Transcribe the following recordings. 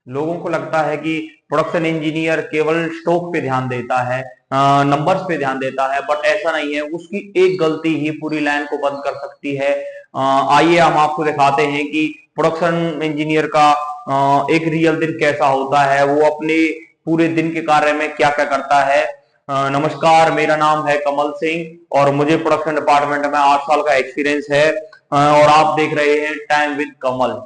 लोगों को लगता है कि प्रोडक्शन इंजीनियर केवल स्टॉक पे ध्यान देता है, नंबर्स पे ध्यान देता है, बट ऐसा नहीं है। उसकी एक गलती ही पूरी लाइन को बंद कर सकती है। आइए हम आपको दिखाते हैं कि प्रोडक्शन इंजीनियर का एक रियल दिन कैसा होता है, वो अपने पूरे दिन के कार्य में क्या क्या करता है। नमस्कार, मेरा नाम है कमल सिंह और मुझे प्रोडक्शन डिपार्टमेंट में 8 साल का एक्सपीरियंस है। और आप देख रहे हैं टाइम विद कमल।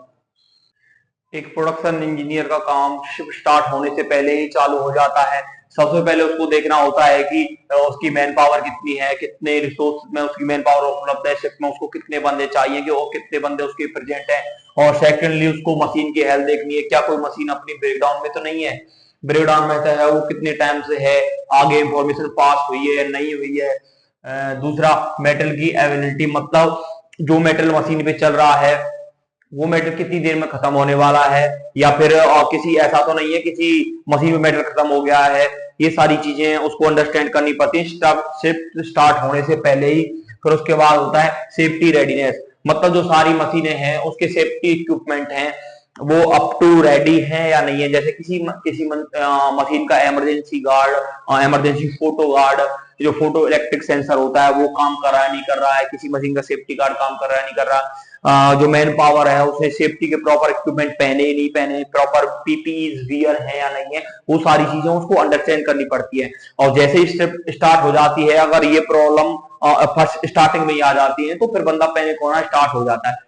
एक प्रोडक्शन इंजीनियर का काम शिफ्ट स्टार्ट होने से पहले ही चालू हो जाता है। सबसे पहले उसको देखना होता है कि उसकी मैन पावर कितनी है, कितने रिसोर्स में उसकी मैन पावर उपलब्ध है, शिफ्ट में उसको कितने बंदे चाहिए कि और कितने बंदे उसके प्रेजेंट हैं। और सेकेंडली उसको मशीन की हेल्थ देखनी है, क्या कोई मशीन अपनी ब्रेकडाउन में तो नहीं है। ब्रेकडाउन में है वो कितने टाइम से है, आगे इंफॉर्मेशन पास हुई है नहीं हुई है। दूसरा, मेटल की अवेलेबिलिटी, मतलब जो मेटल मशीन पे चल रहा है वो मेटल कितनी देर में खत्म होने वाला है, या फिर किसी ऐसा तो नहीं है किसी मशीन में मेटल खत्म हो गया है। ये सारी चीजें उसको अंडरस्टैंड करनी पड़ती है शिफ्ट स्टार्ट होने से पहले ही। फिर उसके बाद होता है सेफ्टी रेडीनेस, मतलब जो सारी मशीनें हैं उसके सेफ्टी इक्विपमेंट हैं वो अप टू रेडी है या नहीं है। जैसे किसी मशीन का emergency guard, emergency photo guard, जो फोटो इलेक्ट्रिक सेंसर होता है वो काम कर रहा है नहीं कर रहा है, किसी मशीन का सेफ्टी गार्ड काम कर रहा है नहीं कर रहा। जो मैन पावर है उसने सेफ्टी के प्रॉपर इक्विपमेंट पहने नहीं पहने, प्रॉपर पीपीई वियर है या नहीं है, वो सारी चीजें उसको अंडरस्टैंड करनी पड़ती है। और जैसे ही स्टार्ट हो जाती है, अगर ये प्रॉब्लम फर्स्ट स्टार्टिंग में ही आ जाती है तो फिर बंदा पैनिक होना स्टार्ट हो जाता है।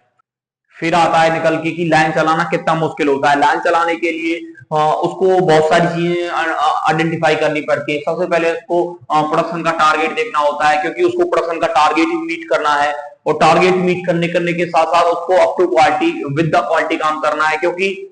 फिर आता है निकल के कि लाइन चलाना कितना मुश्किल होता है। लाइन चलाने के लिए उसको बहुत सारी चीजें आइडेंटिफाई करनी पड़ती है। सबसे पहले उसको प्रोडक्शन का टारगेट देखना होता है, क्योंकि उसको प्रोडक्शन का टारगेट ही मीट करना है। और टारगेट मीट करने के साथ साथ उसको up to quality with the quality काम करना है, क्योंकि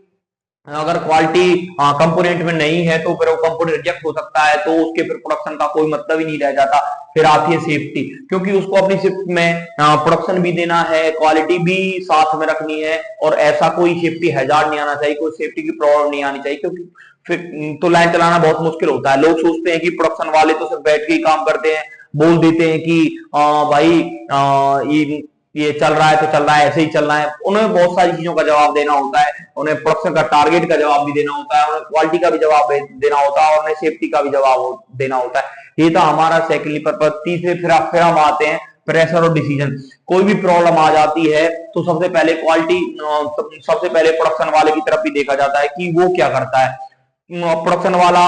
अगर क्वालिटी कंपोनेंट में नहीं है तो फिर वो कंपोनेंट रिजेक्ट हो सकता है, तो उसके फिर प्रोडक्शन का कोई मतलब ही नहीं रह जाता। फिर आती है सेफ्टी, क्योंकि उसको अपनी शिफ्ट में प्रोडक्शन भी देना है, क्वालिटी भी साथ में रखनी है, और ऐसा कोई सेफ्टी हैजार्ड नहीं आना चाहिए, कोई सेफ्टी की प्रॉब्लम नहीं आनी चाहिए। क्योंकि फिर तो लाइन चलाना बहुत मुश्किल होता है। लोग सोचते हैं कि प्रोडक्शन वाले तो सिर्फ बैठ के ही काम करते हैं, बोल देते हैं कि भाई ये चल रहा है तो चल रहा है, ऐसे ही चल रहा है। उन्हें बहुत सारी चीजों का जवाब देना होता है, उन्हें प्रोडक्शन का टारगेट का जवाब भी देना होता है, उन्हें क्वालिटी का भी जवाब देना होता है, और उन्हें सेफ्टी का भी जवाब देना होता है। ये था हमारा सेकेंडली पर्पज। तीसरे फिर हम आते हैं प्रेशर और डिसीजन। कोई भी प्रॉब्लम आ जाती है तो सबसे पहले सबसे पहले प्रोडक्शन वाले की तरफ भी देखा जाता है कि वो क्या करता है। प्रोडक्शन वाला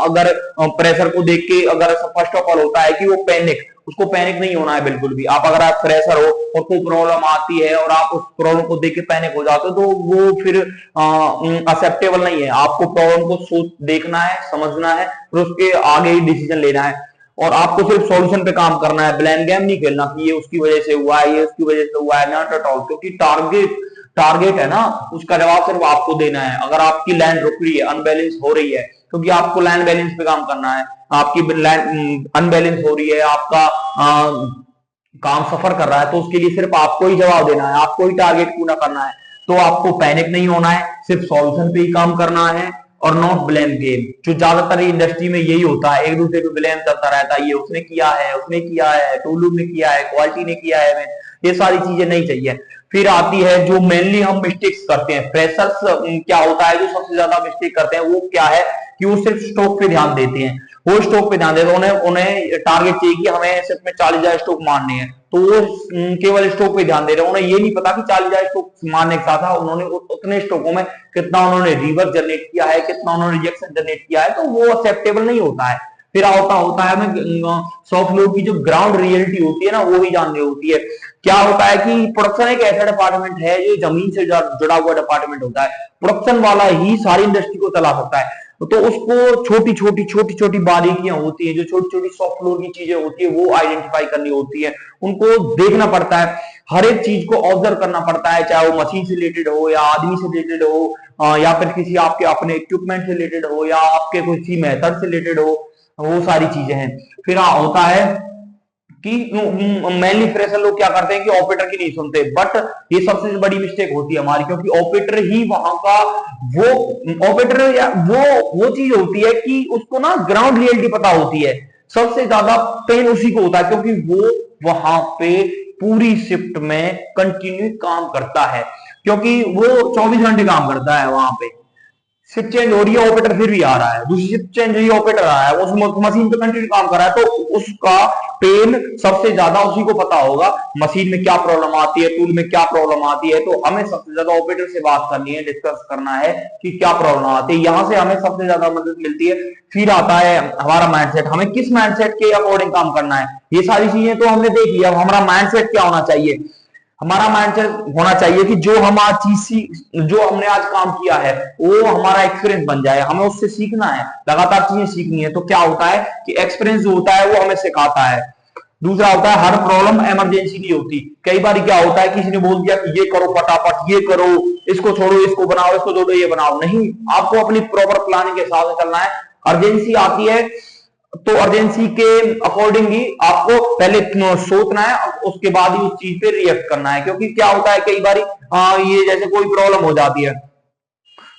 अगर प्रेशर को देख के, अगर फर्स्ट ऑफ ऑल होता है कि वो पैनिक, उसको पैनिक नहीं होना है बिल्कुल भी। अगर आप प्रेशर हो और कोई प्रॉब्लम आती है और आप उस प्रॉब्लम को देख के पैनिक हो जाते हो तो वो फिर एक्सेप्टेबल नहीं है। आपको प्रॉब्लम को सोच देखना है, समझना है, फिर उसके आगे ही डिसीजन लेना है। और आपको सिर्फ सॉल्यूशन पे काम करना है, ब्लेम गेम नहीं खेलना कि ये उसकी वजह से हुआ है, ये उसकी वजह से हुआ है, नॉट एट ऑल। क्योंकि टारगेट टारगेट है ना, उसका जवाब सिर्फ आपको देना है। अगर आपकी लैंड रुक रही है, अनबैलेंस हो रही है, क्योंकि आपको लैंड बैलेंस पे काम करना है, आपकी लैंड अनबैलेंस हो रही है, आपका काम सफर कर रहा है, तो उसके लिए सिर्फ आपको ही जवाब देना है, आपको ही टारगेट पूरा करना है। तो आपको पैनिक नहीं होना है, सिर्फ सॉल्यूशन पे ही काम करना है, और नॉट ब्लेम गेम। जो ज्यादातर इंडस्ट्री में यही होता है, एक दूसरे पे ब्लेम चलता रहता है, ये उसने किया है, उसने किया है, टूलू ने किया है, क्वालिटी ने किया है, ये सारी चीजें नहीं चाहिए। फिर आती है जो मेनली हम मिस्टेक्स करते हैं, फ्रेशर्स क्या होता है जो सबसे ज्यादा मिस्टेक करते हैं, वो क्या है कि वो सिर्फ स्टॉक पे ध्यान देते हैं। वो स्टॉक पे ध्यान देते हैं, उन्हें उन्हें टारगेट चाहिए कि हमें सिर्फ में 40,000 स्टॉक मारने हैं, तो वो केवल स्टॉक पे ध्यान दे रहे हैं। उन्हें ये नहीं पता कि 40,000 स्टॉक मारने के साथ उन्होंने उतने स्टॉकों में कितना उन्होंने रिवर्स जनरेट किया है, कितना उन्होंने रिजेक्शन जनरेट किया है, तो वो एक्सेप्टेबल नहीं होता है। फिर होता है हमें सॉफ्ट लोड की जो ग्राउंड रियलिटी होती है ना, वो भी जाननी होती है। क्या होता है कि प्रोडक्शन एक ऐसा डिपार्टमेंट है जो जमीन से जुड़ा हुआ डिपार्टमेंट होता है। प्रोडक्शन वाला ही सारी इंडस्ट्री को चला सकता है, तो उसको छोटी छोटी बारीकियां होती है, जो छोटी छोटी सॉफ्ट लोड की चीजें होती है वो आइडेंटिफाई करनी होती है, उनको देखना पड़ता है, हर एक चीज को ऑब्जर्व करना पड़ता है, चाहे वो मशीन से रिलेटेड हो या आदमी से रिलेटेड हो, या फिर किसी आपके अपने इक्विपमेंट से रिलेटेड हो या आपके किसी मेथड से रिलेटेड हो, वो सारी चीजें हैं। फिर होता है कि मेनली फ्रेशर लोग क्या करते हैं कि ऑपरेटर की नहीं सुनते, बट ये सबसे बड़ी मिस्टेक होती है हमारी, क्योंकि ऑपरेटर ही वहां का वो ऑपरेटर या वो चीज होती है कि उसको ना ग्राउंड रियलिटी पता होती है। सबसे ज्यादा पेन उसी को होता है, क्योंकि वो वहां पे पूरी शिफ्ट में कंटिन्यू काम करता है, क्योंकि वो 24 घंटे काम करता है वहां पे। शिफ्ट चेंज हो रही है, ऑपरेटर फिर भी आ रहा है, दूसरी शिफ्ट चेंज हुई, ऑपरेटर आ रहा है, उस मशीन पे कंटिन्यू काम कर रहा है, तो उसका पेन सबसे ज्यादा उसी को पता होगा, मशीन में क्या प्रॉब्लम आती है, टूल में क्या प्रॉब्लम आती है। तो हमें सबसे ज्यादा ऑपरेटर से बात करनी है, डिस्कस करना है कि क्या प्रॉब्लम आती है, यहां से हमें सबसे ज्यादा मदद मिलती है। फिर आता है हमारा माइंडसेट, हमें किस माइंडसेट के अकॉर्डिंग काम करना है, ये सारी चीजें तो हमने देख लिया। हमारा माइंडसेट क्या होना चाहिए, हमारा माइंडसेट होना चाहिए कि जो हम आज जो हमने आज काम किया है वो हमारा एक्सपीरियंस बन जाए, हमें उससे सीखना है, लगातार चीजें सीखनी है। तो क्या होता है कि एक्सपीरियंस जो होता है वो हमें सिखाता है। दूसरा होता है हर प्रॉब्लम इमरजेंसी नहीं होती, कई बार क्या होता है किसी ने बोल दिया कि ये करो फटाफट, ये करो, इसको छोड़ो, इसको बनाओ, इसको जोड़ो, ये बनाओ, नहीं, आपको अपनी प्रॉपर प्लानिंग के हिसाब से चलना है। अर्जेंसी आती है तो अर्जेंसी के अकॉर्डिंग ही आपको पहले सोचना है, उसके बाद ही उस चीज पे रिएक्ट करना है। क्योंकि क्या होता है कई बार ये जैसे कोई प्रॉब्लम हो जाती है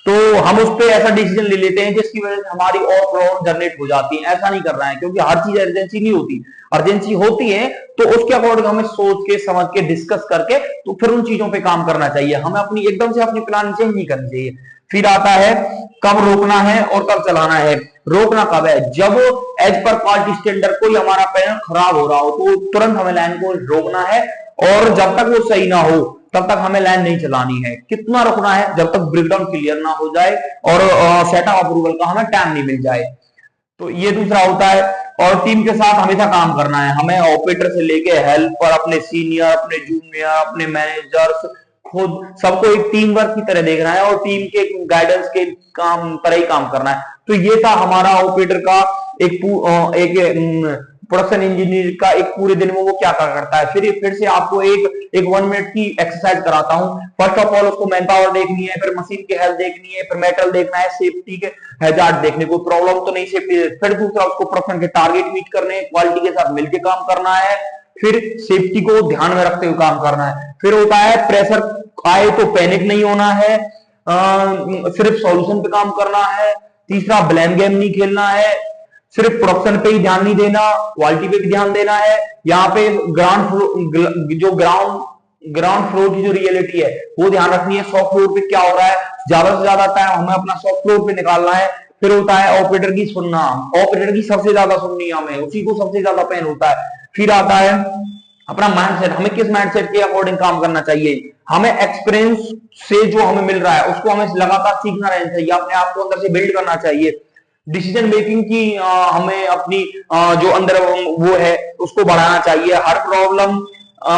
तो हम उस पर ऐसा डिसीजन ले लेते हैं जिसकी वजह से हमारी और प्रॉब्लम जनरेट हो जाती है। ऐसा नहीं करना है, क्योंकि हर चीज अर्जेंसी नहीं होती, अर्जेंसी होती है तो उसके अकॉर्डिंग हमें सोच के समझ के डिस्कस करके तो फिर उन चीजों पे काम करना चाहिए। हमें अपनी एकदम से अपनी प्लान चेंज नहीं करनी चाहिए। फिर आता है कब रोकना है और कब चलाना है। रोकना कब है, जब एज पर क्वालिटी स्टैंडर्ड कोई हमारा पैनल खराब हो रहा हो तो तुरंत हमें लाइन को रोकना है, और जब तक वो सही ना हो तब तक हमें लाइन नहीं चलानी है। कितना रुकना है, जब तक ब्रेकडाउन क्लियर ना हो जाए और सेटअप अप्रूवल का हमें टाइम नहीं मिल जाए। तो ये दूसरा होता है। और टीम के साथ हमेशा काम करना है, हमें ऑपरेटर से लेके हेल्पर, अपने सीनियर, अपने जूनियर, अपने मैनेजर्स, खुद सबको एक टीम वर्क की तरह देखना है और टीम के गाइडेंस के काम तरह ही काम करना है। तो ये था हमारा ऑपरेटर का एक प्रोडक्शन इंजीनियर का एक पूरे दिन में वो क्या क्या करता है। फिर से आपको एक 1 मिनट की एक्सरसाइज कराता हूं। फर्स्ट ऑफ ऑल उसको मैन पावर देखनी है, फिर मशीन की हेल्थ देखनी है, फिर मेटल देखना है, सेफ्टी के हैजार्ड देखने को, प्रॉब्लम तो नहीं सेफ्टी। फिर दूसरा उसको प्रोडक्शन के टारगेट मीट करने, क्वालिटी के साथ मिलकर काम करना है, फिर सेफ्टी को ध्यान में रखते हुए काम करना है। फिर होता है प्रेशर आए तो पैनिक नहीं होना है, सिर्फ सॉल्यूशन पे काम करना है। तीसरा ब्लेम गेम नहीं खेलना है, सिर्फ प्रोडक्शन पे ही ध्यान नहीं देना, क्वालिटी पे भी ध्यान देना है। यहाँ पे ग्राउंड फ्लोर की जो रियलिटी है वो ध्यान रखनी है, सॉफ्ट फ्लोर पे क्या हो रहा है, ज्यादा से ज्यादा टाइम हमें अपना सॉफ्ट फ्लोर पे निकालना है। फिर होता है ऑपरेटर की सुनना, ऑपरेटर की सबसे ज्यादा सुननी है हमें, उसी को सबसे ज्यादा पेन होता है। फिर आता है अपना माइंडसेट, हमें किस माइंडसेट के अकॉर्डिंग काम करना चाहिए। हमें एक्सपीरियंस से जो हमें मिल रहा है उसको हमें लगातार सीखना रहना चाहिए, अपने आप को अंदर से बिल्ड करना चाहिए। डिसीजन मेकिंग की हमें अपनी जो अंदर वो है उसको बढ़ाना चाहिए। हर प्रॉब्लम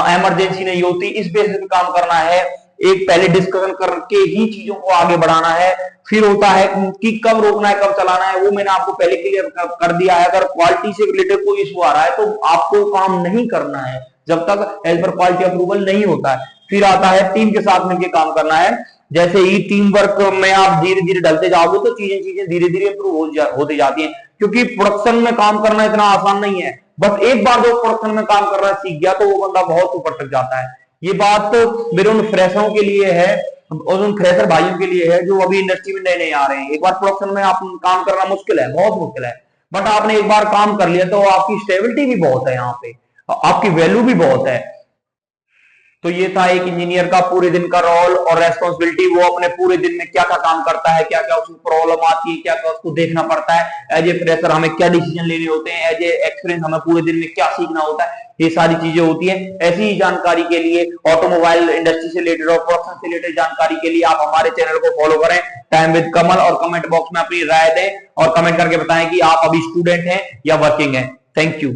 इमरजेंसी नहीं होती, इस बेसिस पे काम करना है। एक पहले डिस्कशन करके ही चीजों को आगे बढ़ाना है। फिर होता है कि कब रोकना है कब चलाना है, वो मैंने आपको पहले क्लियर कर दिया है। अगर क्वालिटी से रिलेटेड कोई इशू आ रहा है तो आपको काम नहीं करना है जब तक एज पर क्वालिटी अप्रूवल नहीं होता है। फिर आता है टीम के साथ मिलकर काम करना है। जैसे ही टीम वर्क में आप धीरे धीरे डलते जाओगे तो चीजें धीरे धीरे इंप्रूव होती जाती हैं। क्योंकि प्रोडक्शन में काम करना इतना आसान नहीं है, बस एक बार जो प्रोडक्शन में काम करना सीख गया तो वो बंदा बहुत ऊपर तक जाता है। ये बात तो मेरे उन फ्रेशरों के लिए है और उन फ्रेशर भाइयों के लिए है जो अभी इंडस्ट्री में नए नए आ रहे हैं। एक बार प्रोडक्शन में आप काम करना मुश्किल है, बहुत मुश्किल है, बट आपने एक बार काम कर लिया तो आपकी स्टेबिलिटी भी बहुत है, यहाँ पे आपकी वैल्यू भी बहुत है। तो ये था एक इंजीनियर का पूरे दिन का रोल और रेस्पॉन्सिबिलिटी, वो अपने पूरे दिन में क्या क्या काम करता है, क्या क्या उसको प्रॉब्लम आती है, क्या क्या उसको देखना पड़ता है। एज ए फ्रेशर हमें क्या डिसीजन लेने होते हैं, एज ए एक्सपीरियंस हमें पूरे दिन में क्या सीखना होता है, ये सारी चीजें होती हैं। ऐसी ही जानकारी के लिए, ऑटोमोबाइल इंडस्ट्री से रिलेटेड और प्रोडक्शन से रिलेटेड जानकारी के लिए आप हमारे चैनल को फॉलो करें, टाइम विद कमल, और कमेंट बॉक्स में अपनी राय दें और कमेंट करके बताएं कि आप अभी स्टूडेंट हैं या वर्किंग हैं। Thank you.